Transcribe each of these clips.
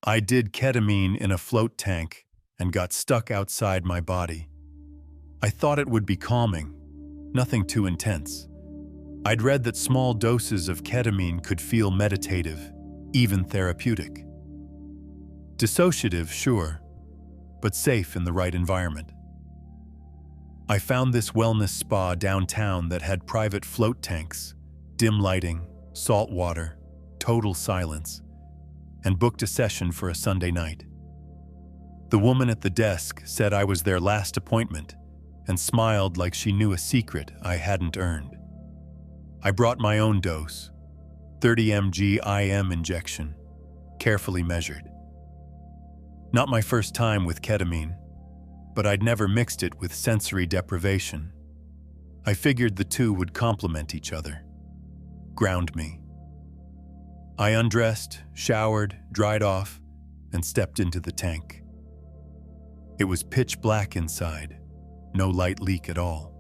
I did ketamine in a float tank and got stuck outside my body. I thought it would be calming, nothing too intense. I'd read that small doses of ketamine could feel meditative, even therapeutic. Dissociative, sure, but safe in the right environment. I found this wellness spa downtown that had private float tanks, dim lighting, salt water, total silence, and booked a session for a Sunday night. The woman at the desk said I was their last appointment and smiled like she knew a secret I hadn't earned. I brought my own dose, 30 mg IM injection, carefully measured. Not my first time with ketamine, but I'd never mixed it with sensory deprivation. I figured the two would complement each other, ground me. I undressed, showered, dried off, and stepped into the tank. It was pitch black inside, no light leak at all.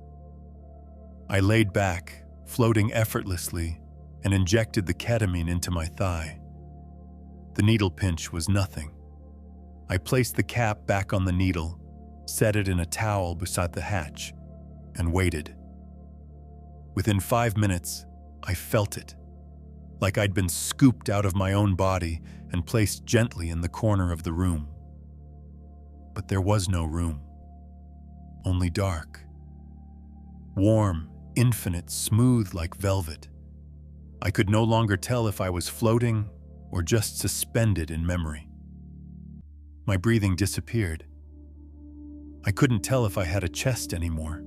I laid back, floating effortlessly, and injected the ketamine into my thigh. The needle pinch was nothing. I placed the cap back on the needle, set it in a towel beside the hatch, and waited. Within 5 minutes, I felt it, like I'd been scooped out of my own body and placed gently in the corner of the room. But there was no room, only dark. Warm, infinite, smooth like velvet. I could no longer tell if I was floating or just suspended in memory. My breathing disappeared. I couldn't tell if I had a chest anymore.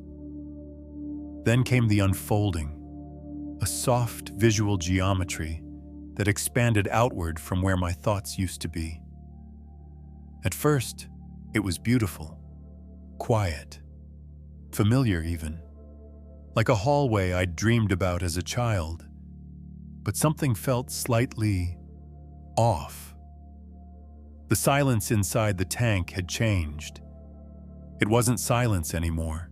Then came the unfolding, a soft visual geometry that expanded outward from where my thoughts used to be. At first, it was beautiful, quiet, familiar even, like a hallway I'd dreamed about as a child, but something felt slightly off. The silence inside the tank had changed. It wasn't silence anymore.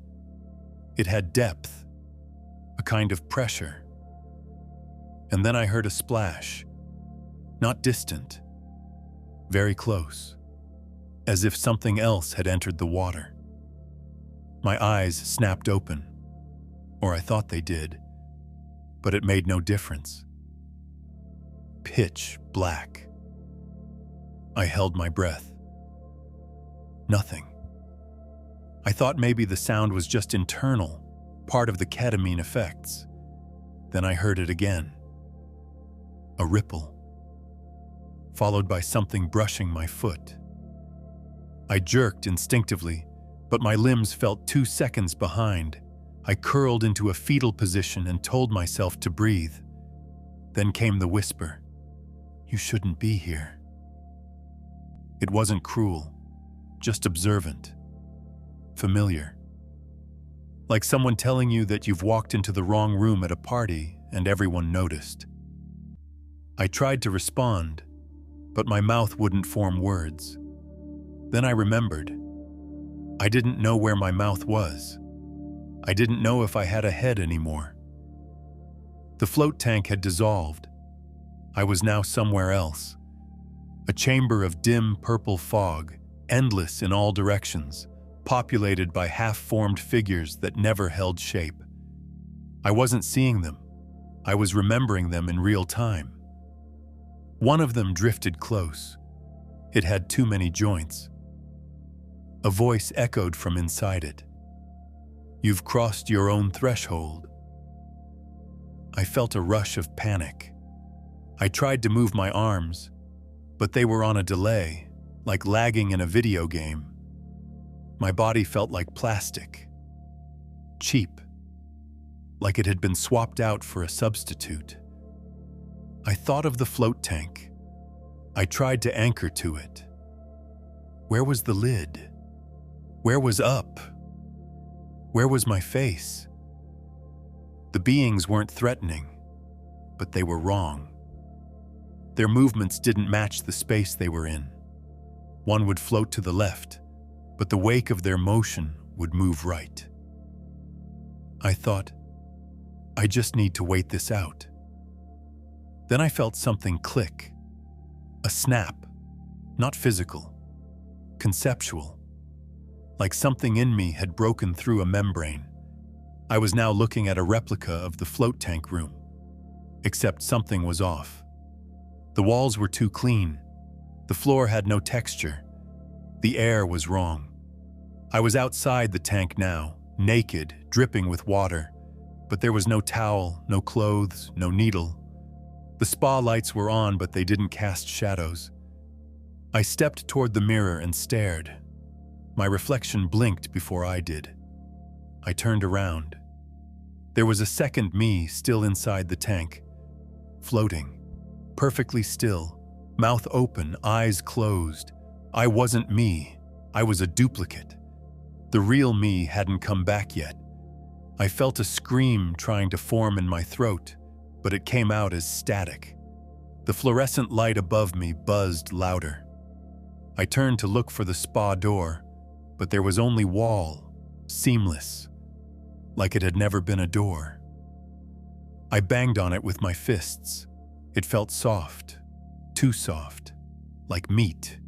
It had depth, a kind of pressure. And then I heard a splash, not distant, very close, as if something else had entered the water. My eyes snapped open, or I thought they did, but it made no difference. Pitch black. I held my breath. Nothing. I thought maybe the sound was just internal, part of the ketamine effects. Then I heard it again. A ripple, followed by something brushing my foot. I jerked instinctively, but my limbs felt 2 seconds behind. I curled into a fetal position and told myself to breathe. Then came the whisper, "You shouldn't be here." It wasn't cruel, just observant, familiar. Like someone telling you that you've walked into the wrong room at a party and everyone noticed. I tried to respond, but my mouth wouldn't form words. Then I remembered. I didn't know where my mouth was. I didn't know if I had a head anymore. The float tank had dissolved. I was now somewhere else. A chamber of dim purple fog, endless in all directions, populated by half-formed figures that never held shape. I wasn't seeing them. I was remembering them in real time. One of them drifted close. It had too many joints. A voice echoed from inside it. "You've crossed your own threshold." I felt a rush of panic. I tried to move my arms, but they were on a delay, like lagging in a video game. My body felt like plastic, cheap, like it had been swapped out for a substitute. I thought of the float tank. I tried to anchor to it. Where was the lid? Where was up? Where was my face? The beings weren't threatening, but they were wrong. Their movements didn't match the space they were in. One would float to the left, but the wake of their motion would move right. I thought, I just need to wait this out. Then I felt something click, a snap, Not physical, conceptual. Like something in me had broken through a membrane. I was now looking at a replica of the float tank room. Except something was off. The walls were too clean. The floor had no texture. The air was wrong. I was outside the tank now, naked, dripping with water. But there was no towel, no clothes, no needle. The spa lights were on, but they didn't cast shadows. I stepped toward the mirror and stared. My reflection blinked before I did. I turned around. There was a second me still inside the tank, floating, perfectly still, mouth open, eyes closed. I wasn't me. I was a duplicate. The real me hadn't come back yet. I felt a scream trying to form in my throat, but it came out as static. The fluorescent light above me buzzed louder. I turned to look for the spa door, but there was only wall, seamless, like it had never been a door. I banged on it with my fists. It felt soft, too soft, like meat.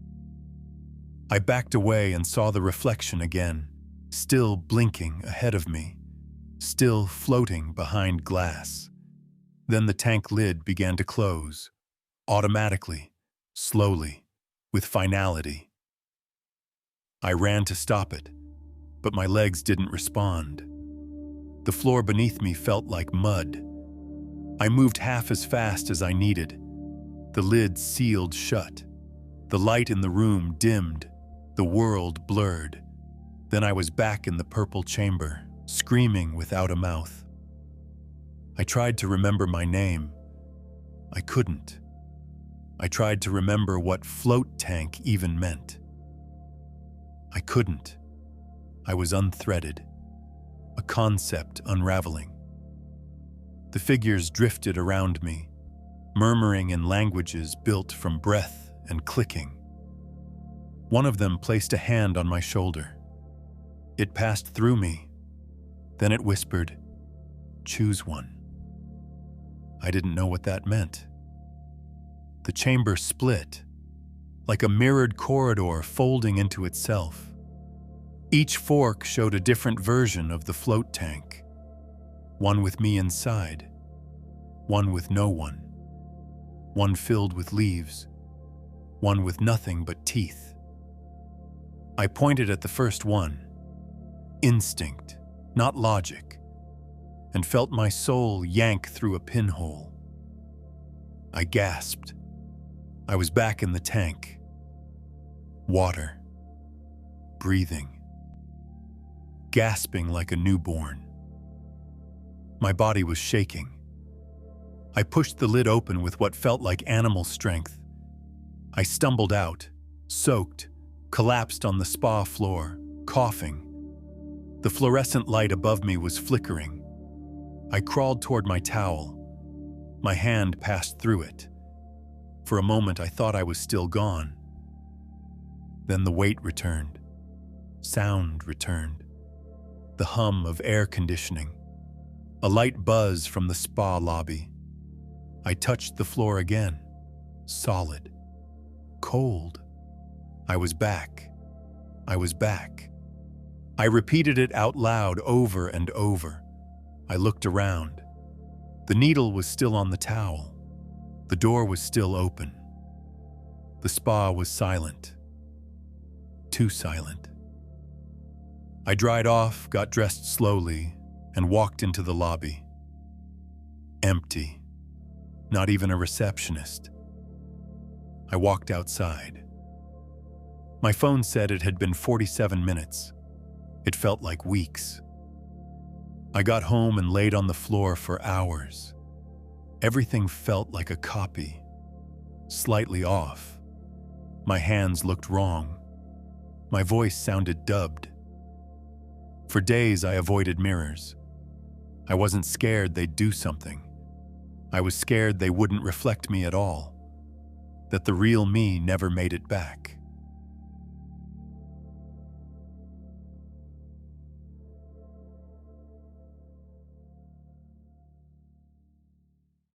I backed away and saw the reflection again, still blinking ahead of me, still floating behind glass. Then the tank lid began to close, automatically, slowly, with finality. I ran to stop it, but my legs didn't respond. The floor beneath me felt like mud. I moved half as fast as I needed. The lid sealed shut. The light in the room dimmed, the world blurred. Then I was back in the purple chamber, screaming without a mouth. I tried to remember my name. I couldn't. I tried to remember what float tank even meant. I couldn't. I was unthreaded, a concept unraveling. The figures drifted around me, murmuring in languages built from breath and clicking. One of them placed a hand on my shoulder. It passed through me. Then it whispered, "Choose one." I didn't know what that meant. The chamber split, like a mirrored corridor folding into itself. Each fork showed a different version of the float tank. One with me inside, one with no one, one filled with leaves, one with nothing but teeth. I pointed at the first one, instinct, not logic, and felt my soul yank through a pinhole. I gasped. I was back in the tank. Water. Breathing. Gasping like a newborn. My body was shaking. I pushed the lid open with what felt like animal strength. I stumbled out, soaked, collapsed on the spa floor, coughing. The fluorescent light above me was flickering. I crawled toward my towel. My hand passed through it. For a moment, I thought I was still gone. Then the weight returned. Sound returned. The hum of air conditioning. A light buzz from the spa lobby. I touched the floor again. Solid. Cold. I was back. I was back. I repeated it out loud over and over. I looked around. The needle was still on the towel. The door was still open. The spa was silent. Too silent. I dried off, got dressed slowly, and walked into the lobby. Empty. Not even a receptionist. I walked outside. My phone said it had been 47 minutes. It felt like weeks. I got home and laid on the floor for hours. Everything felt like a copy, slightly off. My hands looked wrong. My voice sounded dubbed. For days, I avoided mirrors. I wasn't scared they'd do something. I was scared they wouldn't reflect me at all, that the real me never made it back.